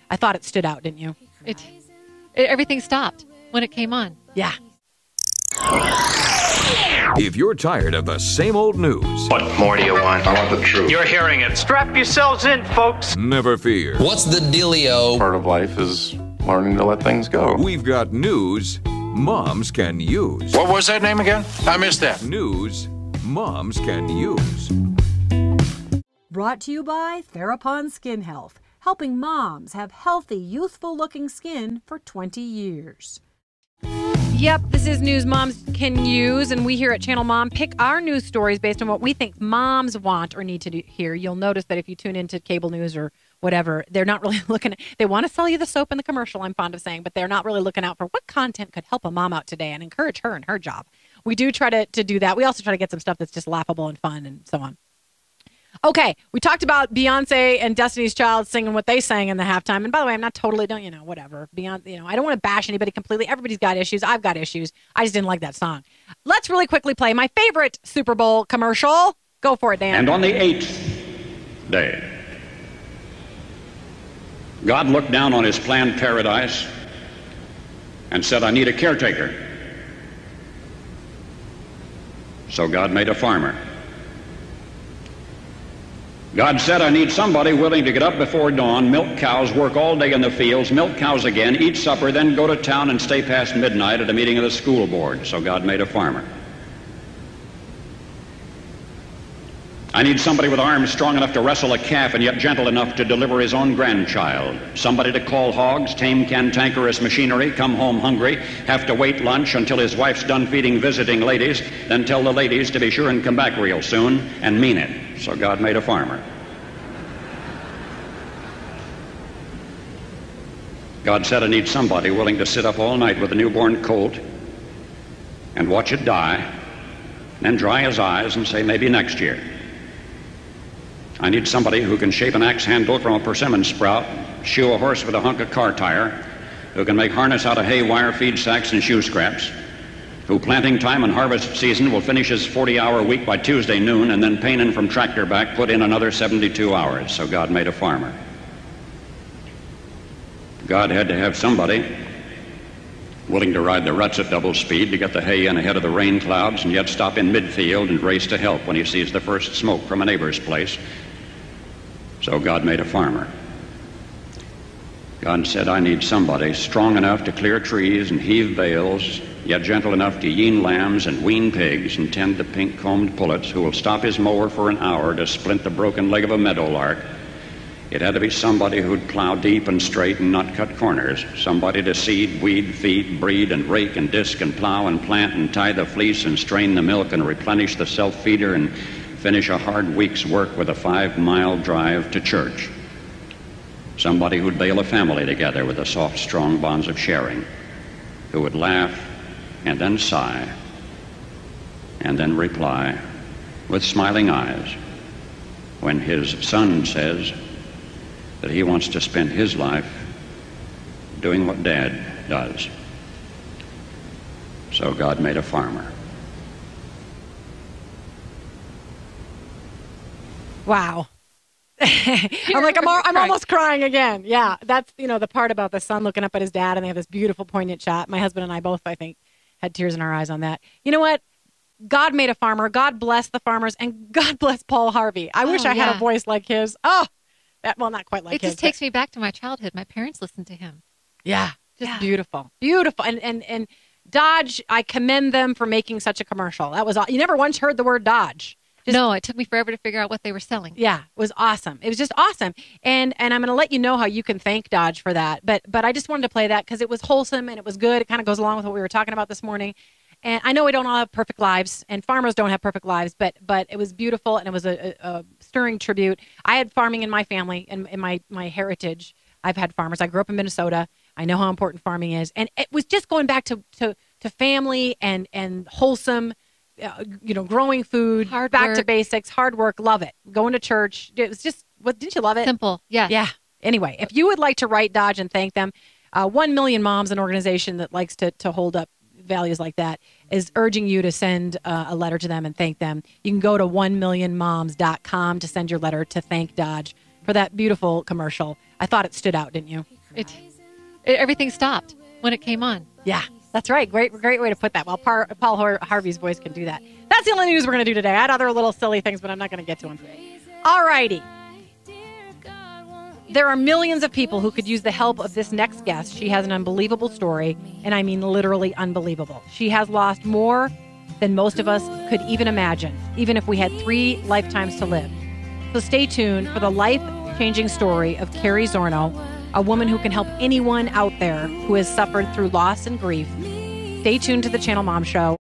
I thought it stood out, didn't you? Everything stopped when it came on. Yeah. If you're tired of the same old news, What more do you want? I want the truth. You're hearing it. Strap yourselves in, folks. never fear. What's the dealio? Part of life is learning to let things go. We've got news moms can use. What was that name again? I missed that. News moms can use. Brought to you by Therapon Skin Health, helping moms have healthy, youthful-looking skin for 20 years. Yep, this is News Moms Can Use, and we here at Channel Mom pick our news stories based on what we think moms want or need to hear. You'll notice that if you tune into cable news or whatever, they're not really looking at, they want to sell you the soap in the commercial, I'm fond of saying, but they're not really looking out for what content could help a mom out today and encourage her in her job. We do try to do that. We also try to get some stuff that's just laughable and fun and so on. Okay, we talked about Beyonce and Destiny's Child singing what they sang in the halftime. And by the way, I'm not totally, whatever. Beyonce, I don't want to bash anybody completely. Everybody's got issues. I've got issues. I just didn't like that song. Let's really quickly play my favorite Super Bowl commercial. Go for it, Dan. And on the 8th day, God looked down on his planned paradise and said, I need a caretaker. So God made a farmer. God said, I need somebody willing to get up before dawn, milk cows, work all day in the fields, milk cows again, eat supper, then go to town and stay past midnight at a meeting of the school board. So God made a farmer. I need somebody with arms strong enough to wrestle a calf and yet gentle enough to deliver his own grandchild. Somebody to call hogs, tame cantankerous machinery, come home hungry, have to wait lunch until his wife's done feeding visiting ladies, then tell the ladies to be sure and come back real soon and mean it. So God made a farmer. God said, I need somebody willing to sit up all night with a newborn colt and watch it die, then dry his eyes and say, maybe next year. I need somebody who can shape an axe handle from a persimmon sprout, shoe a horse with a hunk of car tire, who can make harness out of hay wire, feed sacks, and shoe scraps, who planting time and harvest season will finish his 40-hour week by Tuesday noon, and then painin' from tractor back put in another 72 hours. So God made a farmer. God had to have somebody willing to ride the ruts at double speed to get the hay in ahead of the rain clouds and yet stop in midfield and race to help when he sees the first smoke from a neighbor's place. So God made a farmer. God said, I need somebody strong enough to clear trees and heave bales, yet gentle enough to yean lambs and wean pigs and tend the pink-combed pullets, who will stop his mower for an hour to splint the broken leg of a meadowlark. It had to be somebody who'd plow deep and straight and not cut corners, somebody to seed, weed, feed, breed, and rake and disc and plow and plant and tie the fleece and strain the milk and replenish the self-feeder and finish a hard week's work with a 5-mile drive to church. Somebody who'd bail a family together with the soft, strong bonds of sharing, who would laugh and then sigh and then reply with smiling eyes when his son says that he wants to spend his life doing what Dad does. So God made a farmer. Wow. I'm almost crying again. Yeah, that's, the part about the son looking up at his dad, and they have this beautiful poignant shot. My husband and I both, I think, had tears in our eyes on that. You know what? God made a farmer. God bless the farmers, and God bless Paul Harvey. I wish I had a voice like his. Oh, not quite like his. It just takes me back to my childhood. My parents listened to him. Yeah, just beautiful. Beautiful. And Dodge, I commend them for making such a commercial. That was, you never once heard the word Dodge. No, it took me forever to figure out what they were selling. Yeah, it was awesome. It was just awesome. And I'm going to let you know how you can thank Dodge for that. But I just wanted to play that because it was wholesome and it was good. It kind of goes along with what we were talking about this morning. And I know we don't all have perfect lives, and farmers don't have perfect lives, but it was beautiful, and it was a stirring tribute. I had farming in my family and in my heritage. I've had farmers. I grew up in Minnesota. I know how important farming is. And it was just going back to family and wholesome, growing food, back to basics, hard work, love it. Going to church. It was just, didn't you love it? Simple, yes. Yeah. Anyway, if you would like to write Dodge and thank them, 1 Million Moms, an organization that likes to hold up values like that, is urging you to send a letter to them and thank them. You can go to 1millionmoms.com to send your letter to thank Dodge for that beautiful commercial. I thought it stood out, didn't you? Everything stopped when it came on. Yeah, that's right. Great way to put that. Well, Paul Harvey's voice can do that. That's the only news we're going to do today. I had other little silly things, but I'm not going to get to them. All righty. There are millions of people who could use the help of this next guest. She has an unbelievable story, and I mean literally unbelievable. She has lost more than most of us could even imagine, even if we had 3 lifetimes to live. So stay tuned for the life-changing story of Carrie Zorno, a woman who can help anyone out there who has suffered through loss and grief. Stay tuned to the Channel Mom Show.